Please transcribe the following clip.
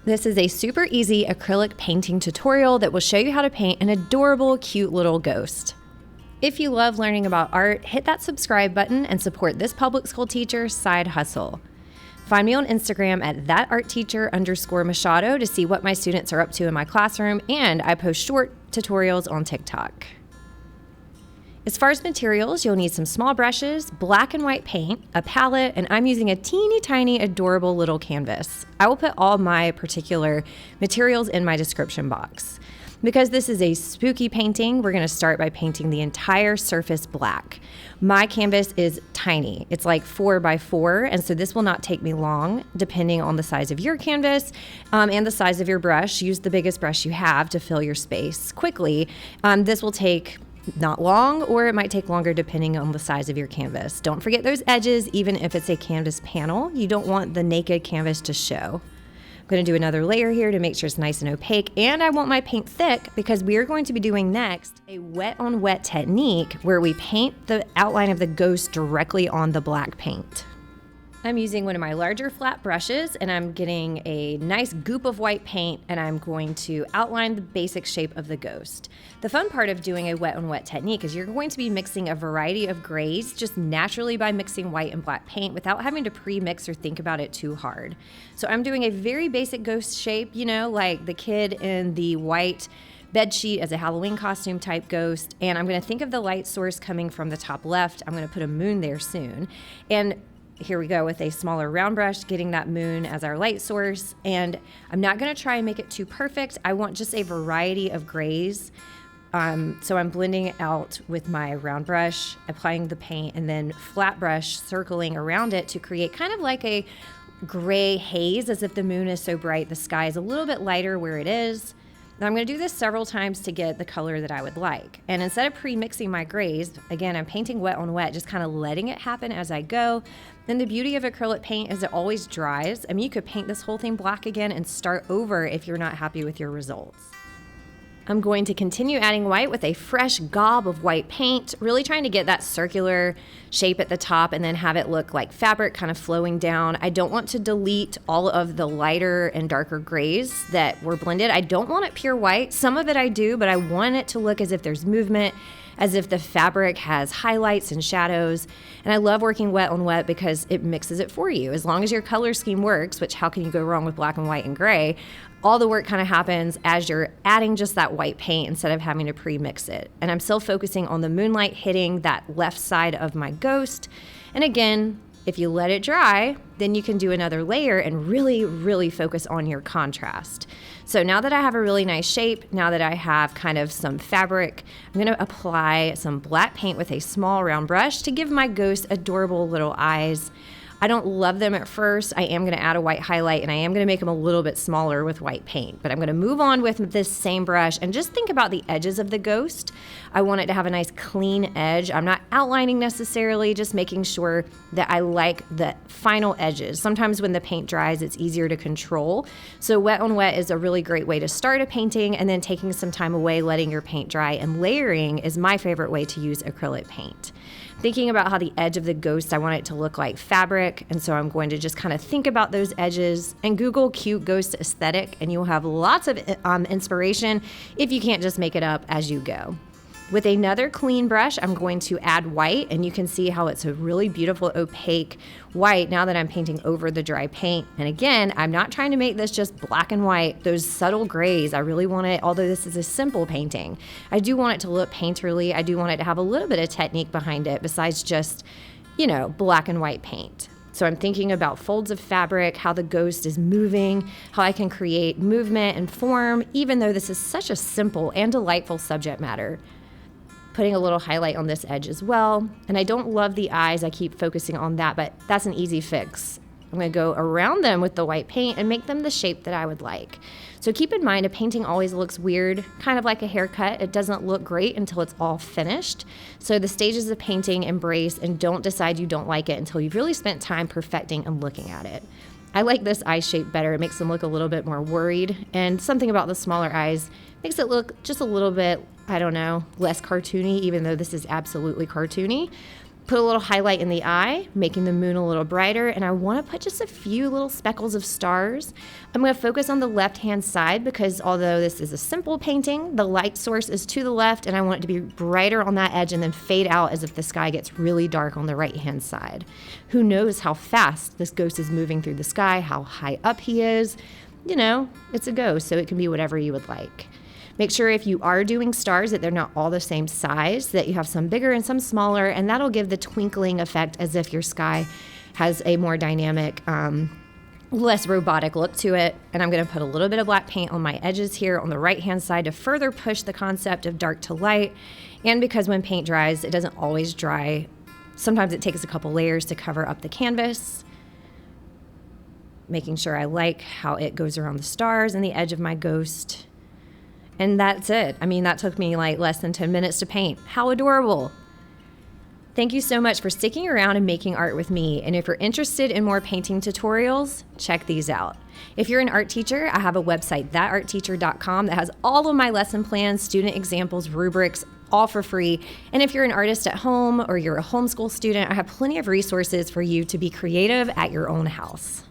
This is a super easy acrylic painting tutorial that will show you how to paint an adorable, cute little ghost. If you love learning about art, hit that subscribe button and support this public school teacher's side hustle. Find me on Instagram at thatartteacher_Machado to see what my students are up to in my classroom, and I post short tutorials on TikTok. As far as materials, you'll need some small brushes, black and white paint, a palette, and I'm using a teeny tiny adorable little canvas. I will put all my particular materials in my description box. Because this is a spooky painting, we're going to start by painting the entire surface black. My canvas is tiny. It's like 4 by 4, and so this will not take me long, depending on the size of your canvas and the size of your brush. Use the biggest brush you have to fill your space quickly. This will take not long, or it might take longer depending on the size of your canvas. Don't forget those edges, even if it's a canvas panel. You don't want the naked canvas to show. I'm going to do another layer here to make sure it's nice and opaque, and I want my paint thick because we are going to be doing next a wet on wet technique where we paint the outline of the ghost directly on the black paint. I'm using one of my larger flat brushes, and I'm getting a nice goop of white paint, and I'm going to outline the basic shape of the ghost. The fun part of doing a wet on wet technique is you're going to be mixing a variety of grays just naturally by mixing white and black paint without having to pre-mix or think about it too hard. So I'm doing a very basic ghost shape, you know, like the kid in the white bedsheet as a Halloween costume type ghost, and I'm going to think of the light source coming from the top left. I'm going to put a moon there soon, and here we go with a smaller round brush, getting that moon as our light source. And I'm not going to try and make it too perfect. I want just a variety of grays. So I'm blending it out with my round brush, applying the paint, and then flat brush circling around it to create kind of like a gray haze, as if the moon is so bright the sky is a little bit lighter where it is. Now I'm going to do this several times to get the color that I would like. And instead of pre-mixing my grays, again, I'm painting wet on wet, just kind of letting it happen as I go. And the beauty of acrylic paint is it always dries. I mean, you could paint this whole thing black again and start over if you're not happy with your results. I'm going to continue adding white with a fresh gob of white paint, really trying to get that circular shape at the top and then have it look like fabric kind of flowing down. I don't want to delete all of the lighter and darker grays that were blended. I don't want it pure white. Some of it I do, but I want it to look as if there's movement, as if the fabric has highlights and shadows. And I love working wet on wet because it mixes it for you. As long as your color scheme works, which how can you go wrong with black and white and gray, all the work kind of happens as you're adding just that white paint instead of having to pre-mix it. And I'm still focusing on the moonlight hitting that left side of my ghost. And again, if you let it dry, then you can do another layer and really, really focus on your contrast. So now that I have a really nice shape, now that I have kind of some fabric, I'm going to apply some black paint with a small round brush to give my ghost adorable little eyes. I don't love them at first. I am going to add a white highlight, and I am going to make them a little bit smaller with white paint. But I'm going to move on with this same brush and just think about the edges of the ghost. I want it to have a nice clean edge. I'm not outlining necessarily, just making sure that I like the final edges. Sometimes when the paint dries, it's easier to control. So wet on wet is a really great way to start a painting, and then taking some time away, letting your paint dry, and layering is my favorite way to use acrylic paint. Thinking about how the edge of the ghost, I want it to look like fabric, and so I'm going to just kind of think about those edges and Google cute ghost aesthetic, and you'll have lots of inspiration if you can't just make it up as you go. With another clean brush, I'm going to add white, and you can see how it's a really beautiful opaque white now that I'm painting over the dry paint. And again, I'm not trying to make this just black and white, those subtle grays. I really want it, although this is a simple painting, I do want it to look painterly. I do want it to have a little bit of technique behind it besides just, you know, black and white paint. So I'm thinking about folds of fabric, how the ghost is moving, how I can create movement and form, even though this is such a simple and delightful subject matter. Putting a little highlight on this edge as well. And I don't love the eyes. I keep focusing on that, but that's an easy fix. I'm going to go around them with the white paint and make them the shape that I would like. So keep in mind, a painting always looks weird, kind of like a haircut. It doesn't look great until it's all finished. So the stages of painting, embrace, and don't decide you don't like it until you've really spent time perfecting and looking at it. I like this eye shape better. It makes them look a little bit more worried, and something about the smaller eyes makes it look just a little bit, I don't know, less cartoony, even though this is absolutely cartoony. put a little highlight in the eye, making the moon a little brighter, and I want to put just a few little speckles of stars. I'm going to focus on the left-hand side because although this is a simple painting, the light source is to the left, and I want it to be brighter on that edge and then fade out as if the sky gets really dark on the right-hand side. Who knows how fast this ghost is moving through the sky, how high up he is. You know, it's a ghost, so it can be whatever you would like. Make sure if you are doing stars that they're not all the same size, that you have some bigger and some smaller, and that'll give the twinkling effect as if your sky has a more dynamic, less robotic look to it. And I'm going to put a little bit of black paint on my edges here on the right-hand side to further push the concept of dark to light. And because when paint dries, it doesn't always dry. Sometimes it takes a couple layers to cover up the canvas. Making sure I like how it goes around the stars and the edge of my ghost. And that's it. I mean, that took me like less than 10 minutes to paint. How adorable. Thank you so much for sticking around and making art with me. And if you're interested in more painting tutorials, check these out. If you're an art teacher, I have a website, thatartteacher.com, that has all of my lesson plans, student examples, rubrics, all for free. And if you're an artist at home or you're a homeschool student, I have plenty of resources for you to be creative at your own house.